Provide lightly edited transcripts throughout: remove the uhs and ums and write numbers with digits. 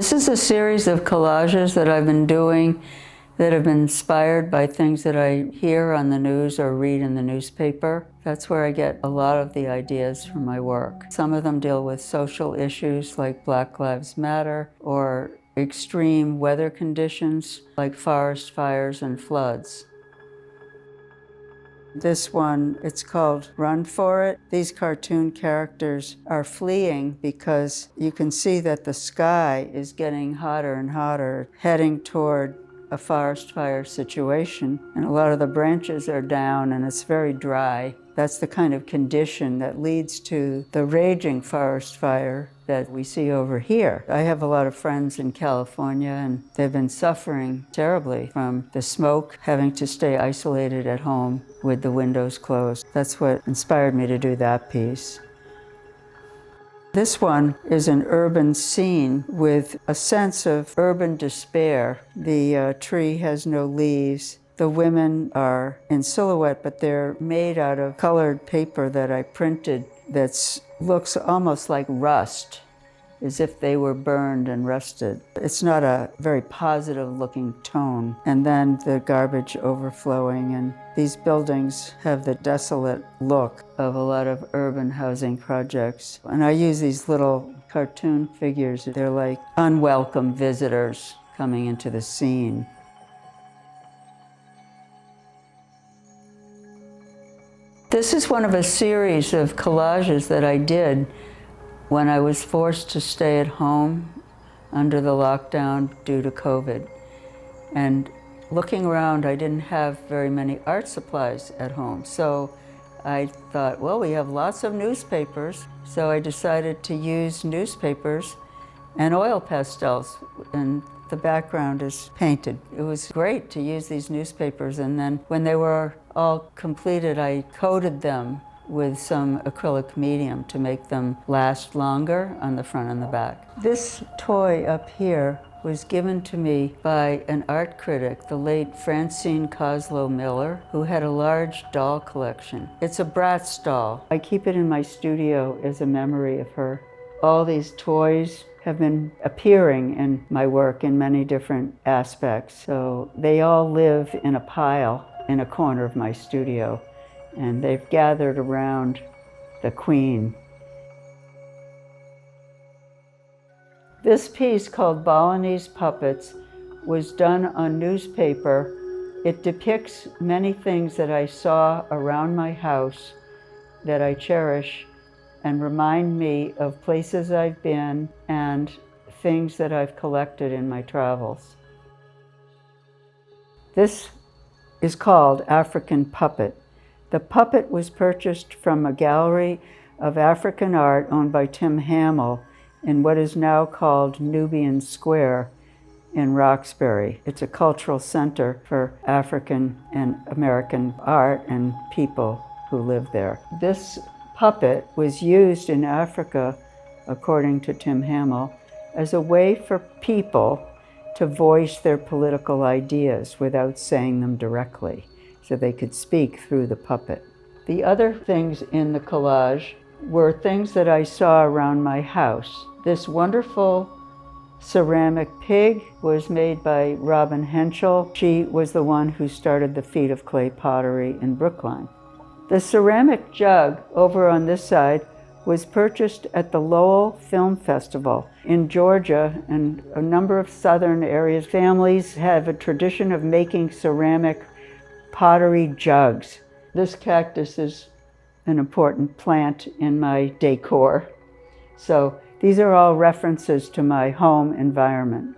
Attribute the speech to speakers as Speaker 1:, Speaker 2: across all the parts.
Speaker 1: This is a series of collages that I've been doing that have been inspired by things that I hear on the news or read in the newspaper. That's where I get a lot of the ideas from my work. Some of them deal with social issues like Black Lives Matter or extreme weather conditions like forest fires and floods. This one, it's called Run For It. These cartoon characters are fleeing because you can see that the sky is getting hotter and hotter, heading toward a forest fire situation. And a lot of the branches are down and it's very dry. That's the kind of condition that leads to the raging forest fire that we see over here. I have a lot of friends in California and they've been suffering terribly from the smoke, having to stay isolated at home with the windows closed. That's what inspired me to do that piece. This one is an urban scene with a sense of urban despair. The tree has no leaves. The women are in silhouette, but they're made out of colored paper that I printed that looks almost like rust, as if they were burned and rusted. It's not a very positive looking tone. And then the garbage overflowing, and these buildings have the desolate look of a lot of urban housing projects. And I use these little cartoon figures. They're like unwelcome visitors coming into the scene. This is one of a series of collages that I did when I was forced to stay at home under the lockdown due to COVID. And looking around, I didn't have very many art supplies at home. So I thought, well, we have lots of newspapers. So I decided to use newspapers and oil pastels, and the background is painted. It was great to use these newspapers, and then when they were all completed, I coated them with some acrylic medium to make them last longer on the front and the back. This toy up here was given to me by an art critic, the late Francine Coslow Miller, who had a large doll collection. It's a Bratz doll. I keep it in my studio as a memory of her. All these toys have been appearing in my work in many different aspects. So they all live in a pile in a corner of my studio, and they've gathered around the Queen. This piece called Balinese Puppets was done on newspaper. It depicts many things that I saw around my house that I cherish and remind me of places I've been and things that I've collected in my travels. This is called African Puppet. The puppet was purchased from a gallery of African art owned by Tim Hamill in what is now called Nubian Square in Roxbury. It's a cultural center for African and American art and people who live there. This puppet was used in Africa, according to Tim Hamill, as a way for people to voice their political ideas without saying them directly, so they could speak through the puppet. The other things in the collage were things that I saw around my house. This wonderful ceramic pig was made by Robin Henschel. She was the one who started the Feet of Clay pottery in Brookline. The ceramic jug over on this side was purchased at the Lowell Film Festival in Georgia, and a number of southern areas. Families have a tradition of making ceramic pottery jugs. This cactus is an important plant in my decor. So these are all references to my home environment.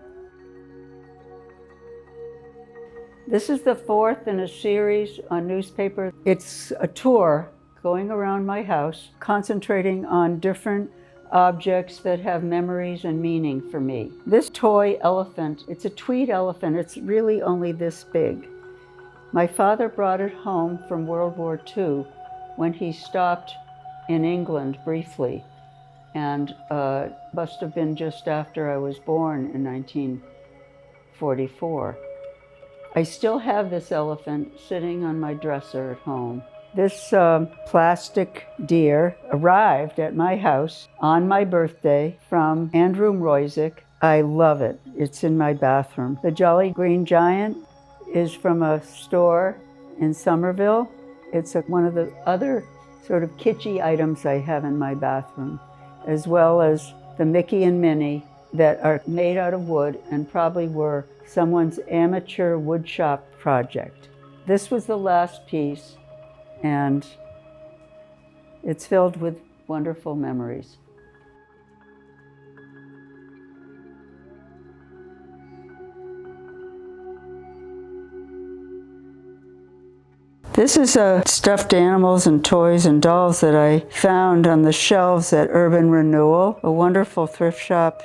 Speaker 1: This is the fourth in a series on newspaper. It's a tour going around my house, concentrating on different objects that have memories and meaning for me. This toy elephant, it's a tweed elephant. It's really only this big. My father brought it home from World War II when he stopped in England briefly, and must have been just after I was born in 1944. I still have this elephant sitting on my dresser at home. This plastic deer arrived at my house on my birthday from Andrew Mrozik, I love it. It's in my bathroom. The Jolly Green Giant is from a store in Somerville. It's one of the other sort of kitschy items I have in my bathroom, as well as the Mickey and Minnie that are made out of wood and probably were someone's amateur woodshop project. This was the last piece, and it's filled with wonderful memories. This is stuffed animals and toys and dolls that I found on the shelves at Urban Renewal, a wonderful thrift shop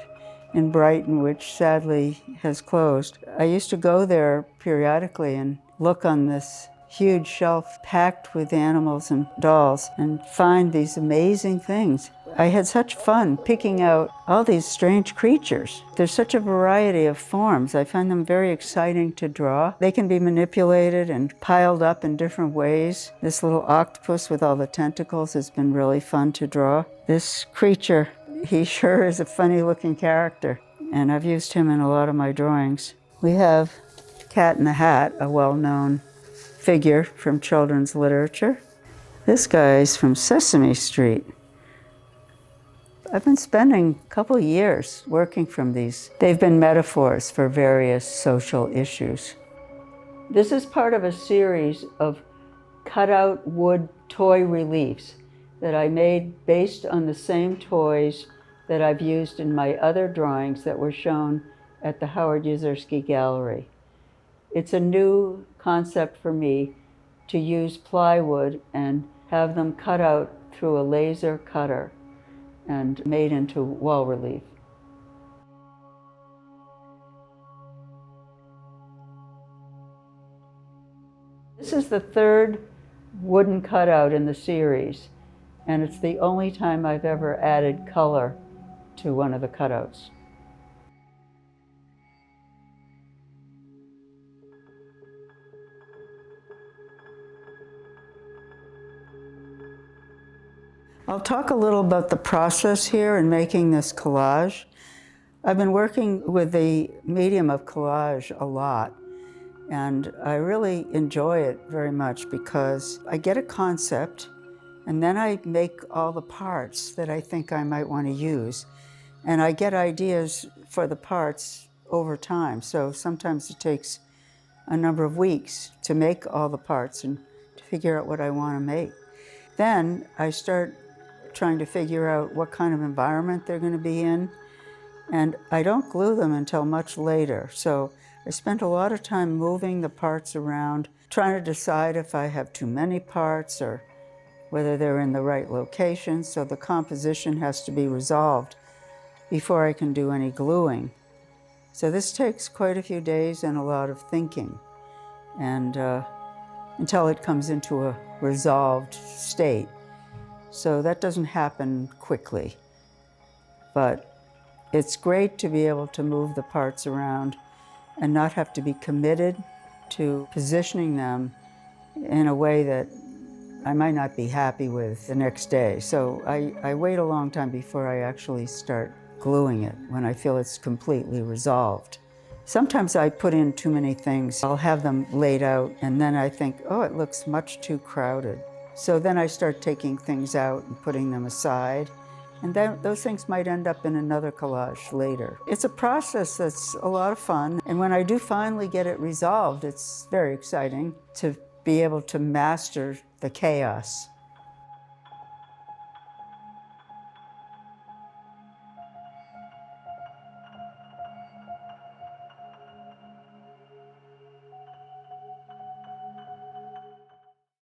Speaker 1: in Brighton, which sadly has closed. I used to go there periodically and look on this huge shelf packed with animals and dolls and find these amazing things. I had such fun picking out all these strange creatures. There's such a variety of forms. I find them very exciting to draw. They can be manipulated and piled up in different ways. This little octopus with all the tentacles has been really fun to draw. This creature, he sure is a funny looking character, and I've used him in a lot of my drawings. We have Cat in the Hat, a well-known figure from children's literature. This guy's from Sesame Street. I've been spending a couple years working from these. They've been metaphors for various social issues. This is part of a series of cutout wood toy reliefs that I made based on the same toys that I've used in my other drawings that were shown at the Howard Yuzerski Gallery. It's a new concept for me to use plywood and have them cut out through a laser cutter and made into wall relief. This is the third wooden cutout in the series, and it's the only time I've ever added color to one of the cutouts. I'll talk a little about the process here in making this collage. I've been working with the medium of collage a lot, and I really enjoy it very much because I get a concept and then I make all the parts that I think I might want to use. And I get ideas for the parts over time. So sometimes it takes a number of weeks to make all the parts and to figure out what I want to make. Then I start trying to figure out what kind of environment they're going to be in. And I don't glue them until much later. So I spent a lot of time moving the parts around, trying to decide if I have too many parts or whether they're in the right location. So the composition has to be resolved before I can do any gluing. So this takes quite a few days and a lot of thinking, and until it comes into a resolved state. So that doesn't happen quickly, but it's great to be able to move the parts around and not have to be committed to positioning them in a way that I might not be happy with the next day. So I wait a long time before I actually start gluing it when I feel it's completely resolved. Sometimes I put in too many things. I'll have them laid out and then I think, oh, it looks much too crowded. So then I start taking things out and putting them aside, and then those things might end up in another collage later. It's a process that's a lot of fun, and when I do finally get it resolved, it's very exciting to be able to master the chaos.